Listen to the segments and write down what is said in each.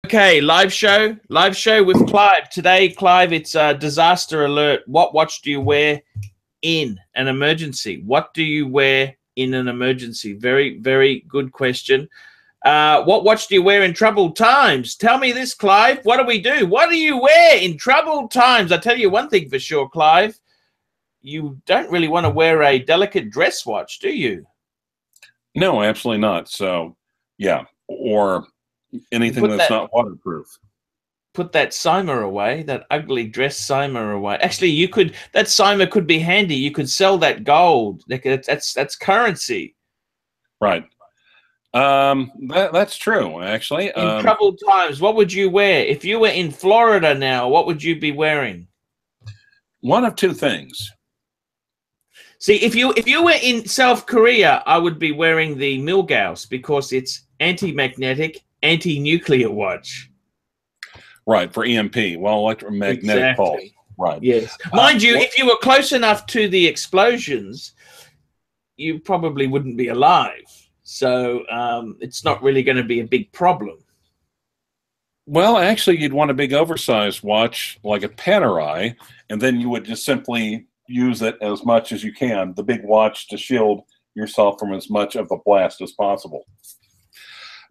Okay, live show with Clive. Today, Clive, it's a disaster alert. What watch do you wear in an emergency? What do you wear in an emergency? Very, very good question. What watch do you wear in troubled times? Tell me this, Clive. What do we do? What do you wear in troubled times? I tell you one thing for sure, Clive. You don't really want to wear a delicate dress watch, do you? No, absolutely not. So, yeah, or anything that's not waterproof. Put that Cyma away, that ugly dress Cyma away. Actually, you could. That Cyma could be handy. You could sell that gold. That's currency. Right. That's true. Actually, in troubled times, what would you wear if you were in Florida now? What would you be wearing? One of two things. See, if you were in South Korea, I would be wearing the Milgauss because it's anti-magnetic, anti-nuclear watch. Right, for EMP. Well, electromagnetic pulse. Right. Yes. Mind you, if you were close enough to the explosions, you probably wouldn't be alive. So it's not really going to be a big problem. Well, actually, you'd want a big oversized watch like a Panerai, and then you would just simply use it as much as you can, the big watch, to shield yourself from as much of the blast as possible.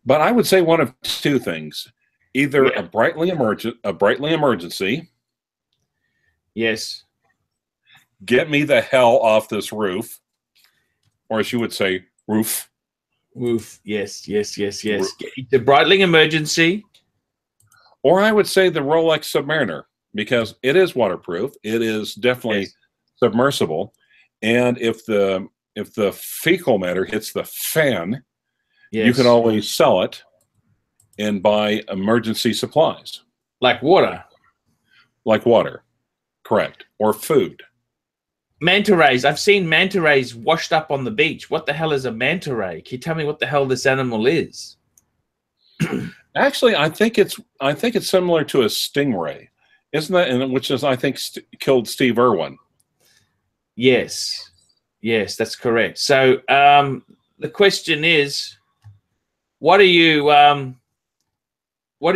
But I would say one of two things. Either a brightly emergency. Yes. Get me the hell off this roof. Or as you would say, roof. Roof. Yes. Roof. The Breitling emergency. Or I would say the Rolex Submariner, because it is waterproof. It is definitely submersible. And if the fecal matter hits the fan, you can always sell it and buy emergency supplies. Like water. Like water. Correct. Or food. Manta rays. I've seen manta rays washed up on the beach. What the hell is a manta ray? Can you tell me what the hell this animal is? Actually, I think it's similar to a stingray. Isn't that? And which is, I think, killed Steve Irwin. Yes. Yes, that's correct. So the question is, what do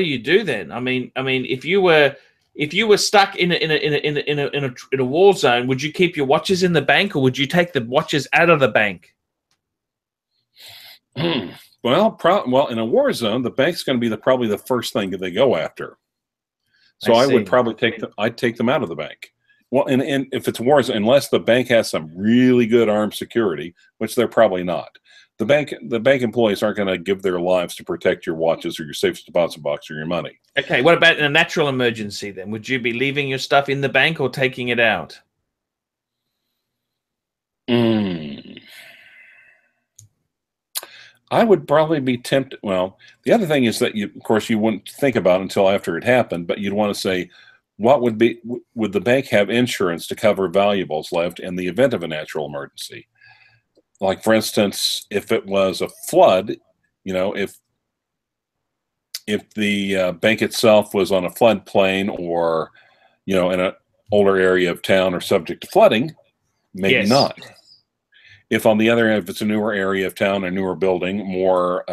you do then? I mean, if you were stuck in a war zone, would you keep your watches in the bank, or would you take the watches out of the bank? Well, in a war zone, the bank's going to be probably the first thing that they go after. So I would probably take them out of the bank. Well, and if it's war zone, unless the bank has some really good armed security, which they're probably not. The bank employees aren't going to give their lives to protect your watches or your safe deposit box or your money. Okay, what about in a natural emergency then? Would you be leaving your stuff in the bank or taking it out? I would probably be tempted. Well, the other thing is that of course, you wouldn't think about it until after it happened, but you'd want to say, would the bank have insurance to cover valuables left in the event of a natural emergency? Like, for instance, if it was a flood, if the bank itself was on a floodplain or, in an older area of town or subject to flooding, maybe not. If on the other end, if it's a newer area of town, a newer building, more,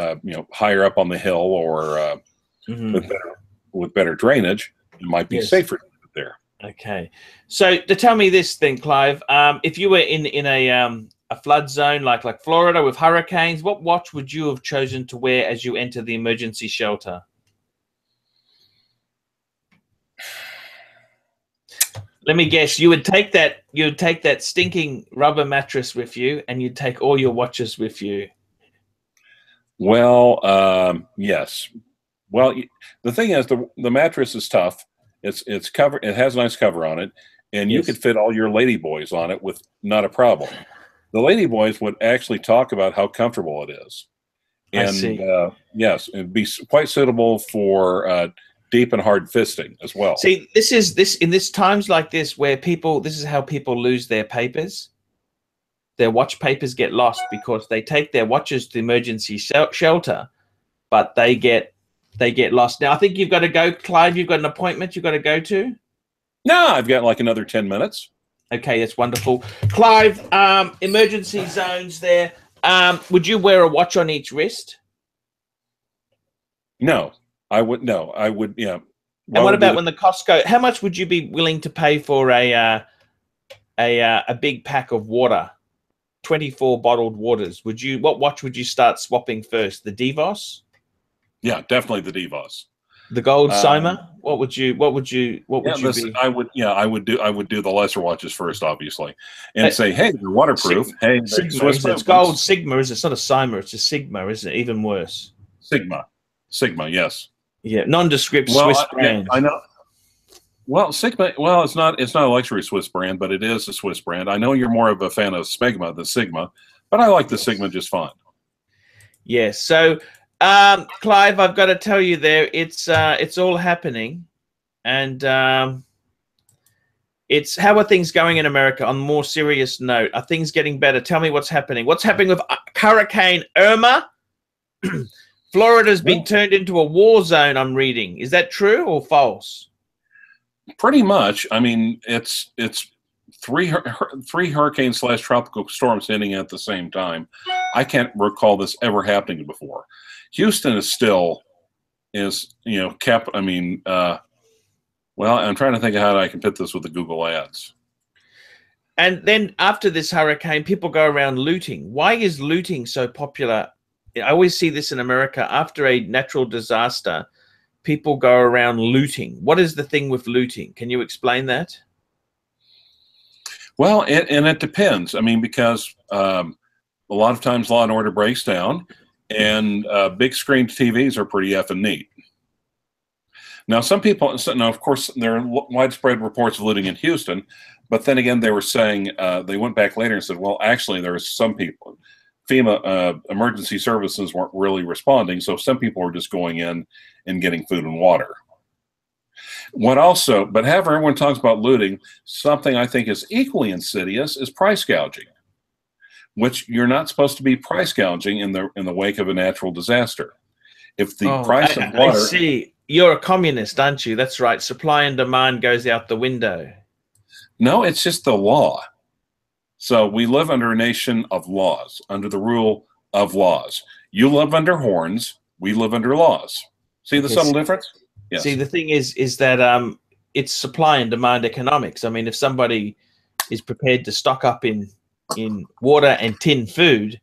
higher up on the hill or with better drainage, it might be safer there. Okay. So to tell me this thing, Clive, if you were in a flood zone like Florida with hurricanes, what watch would you have chosen to wear as you enter the emergency shelter? Let me guess, you would take that stinking rubber mattress with you, and you'd take all your watches with you. Well, yes. Well, the thing is, the mattress is tough. It's covered. It has a nice cover on it, and you could fit all your ladyboys on it with not a problem. The ladyboys would actually talk about how comfortable it is. And I see. Yes, it'd be quite suitable for deep and hard fisting as well. See, in times like this where this is how people lose their papers. Their watch papers get lost because they take their watches to the emergency shelter, but they get lost. Now, I think you've got to go, Clive. You've got an appointment you've got to go to. No, I've got like another 10 minutes. Okay, that's wonderful. Clive, emergency zones there. Would you wear a watch on each wrist? No. I would no. I would yeah. And what about when the Costco? How much would you be willing to pay for a big pack of water, 24 bottled waters? Would you? What watch would you start swapping first? The Devos? Yeah, definitely the Devos. The gold Soma? What would you be? I would do the lesser watches first, obviously, and say, hey, they're waterproof. Hey, Sigma, it's gold Sigma, is it? It's not a Soma, it's a Sigma, isn't it? Even worse. Sigma, yes. Yeah, nondescript Swiss brand. I know. Well, Sigma. Well, it's not a luxury Swiss brand, but it is a Swiss brand. I know you're more of a fan of Smegma than Sigma, but I like the Sigma just fine. Yes. So, Clive, I've got to tell you, it's all happening, and it's how are things going in America? On a more serious note, are things getting better? Tell me what's happening. What's happening with Hurricane Irma? Florida's been turned into a war zone, I'm reading. Is that true or false? Pretty much. I mean, it's three hurricanes / tropical storms hitting at the same time. I can't recall this ever happening before. Houston is still well, I'm trying to think of how I can put this with the Google ads. And then after this hurricane, people go around looting. Why is looting so popular? I always see this in America. After a natural disaster, people go around looting. What is the thing with looting? Can you explain that? Well, it depends. I mean, because a lot of times law and order breaks down, and big screen TVs are pretty effing neat. Now, now, of course, there are widespread reports of looting in Houston, but then again, they were saying, they went back later and said, well, actually, there are some people, FEMA emergency services weren't really responding, so some people were just going in and getting food and water. But however, everyone talks about looting, something I think is equally insidious is price gouging, which you're not supposed to be price gouging in the wake of a natural disaster. If the price of water... I see. You're a communist, aren't you? That's right. Supply and demand goes out the window. No, it's just the law. So we live under a nation of laws, under the rule of laws. You live under horns. We live under laws. See the subtle difference? Yes. See, the thing is that it's supply and demand economics. I mean, if somebody is prepared to stock up in water and tin food,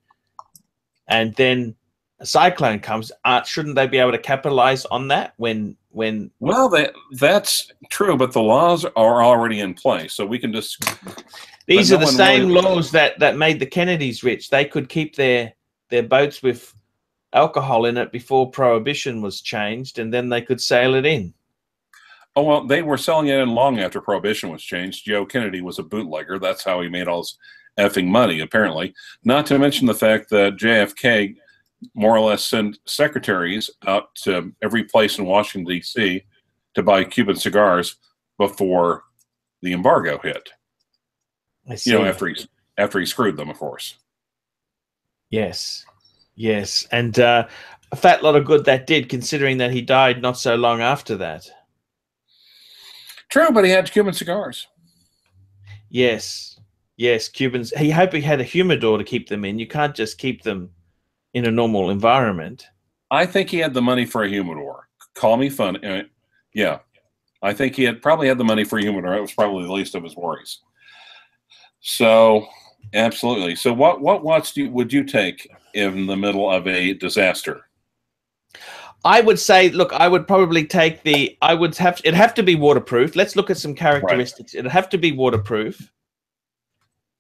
and then a cyclone comes, shouldn't they be able to capitalize on that when Well, that's true, but the laws are already in place, so we can just... These are the same laws that made the Kennedys rich. They could keep their boats with alcohol in it before Prohibition was changed, and then they could sail it in. Oh, well, they were selling it in long after Prohibition was changed. Joe Kennedy was a bootlegger. That's how he made all his effing money, apparently. Not to mention the fact that JFK more or less sent secretaries out to every place in Washington, D.C. to buy Cuban cigars before the embargo hit. I see. After he screwed them, of course. Yes. And a fat lot of good that did, considering that he died not so long after that. True, but he had Cuban cigars. Yes, Cubans. He hoped he had a humidor to keep them in. You can't just keep them in a normal environment. I think he had the money for a humidor. Call me fun. Yeah, I think he probably had the money for a humidor. It was probably the least of his worries. So, absolutely. So, what watch would you take in the middle of a disaster? I would say, look, I would probably take it'd have to be waterproof. Let's look at some characteristics. Right. It'd have to be waterproof.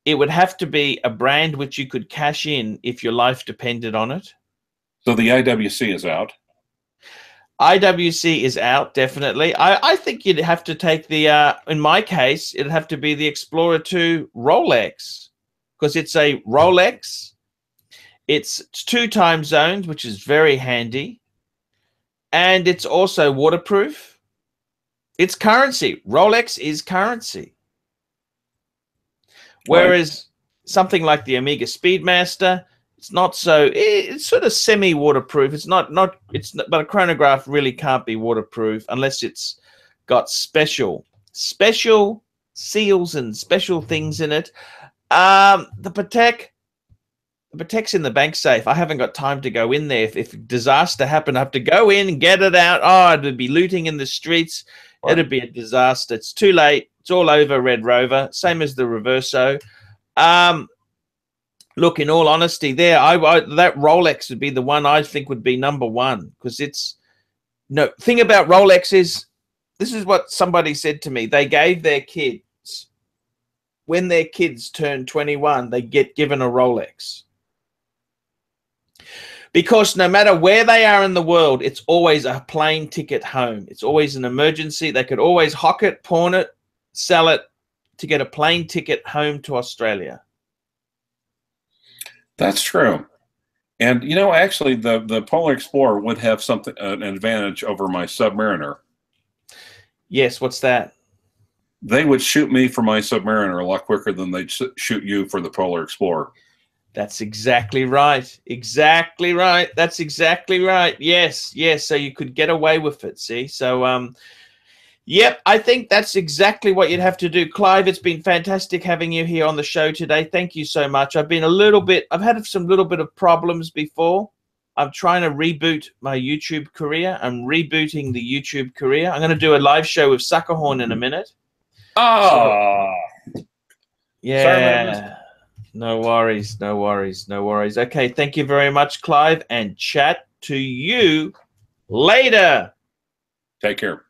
It would have to be a brand which you could cash in if your life depended on it. So the IWC is out. IWC is out, definitely. I think you'd have to take in my case, it'd have to be the Explorer 2 Rolex, because it's a Rolex. It's 2 time zones, which is very handy. And it's also waterproof. It's currency. Rolex is currency. Whereas something like the Omega Speedmaster, it's not so. It's sort of semi-waterproof. But a chronograph really can't be waterproof unless it's got special seals and special things in it. The Patek it protects in the bank safe. I haven't got time to go in there. If disaster happened, I have to go in and get it out. Oh, it'd be looting in the streets. Right. It'd be a disaster. It's too late. It's all over, Red Rover. Same as the Reverso. Look, in all honesty, there, that Rolex would be the one I think would be number one, because it's no thing about Rolex is, this is what somebody said to me. They gave their kids, when their kids turn 21, they get given a Rolex. Because no matter where they are in the world, it's always a plane ticket home. It's always an emergency. They could always hock it, pawn it, sell it to get a plane ticket home to Australia. That's true. And, you know, actually, the Polar Explorer would have something, an advantage over my Submariner. Yes, what's that? They would shoot me for my Submariner a lot quicker than they'd shoot you for the Polar Explorer. That's exactly right. Exactly right. That's exactly right. Yes, yes. So you could get away with it, see? So, yep, I think that's exactly what you'd have to do. Clive, it's been fantastic having you here on the show today. Thank you so much. I've had some little bit of problems before. I'm trying to reboot my YouTube career. I'm rebooting the YouTube career. I'm going to do a live show with Suckerhorn in a minute. Oh, so, yeah. No worries, no worries, no worries. Okay, thank you very much, Clive, and chat to you later. Take care.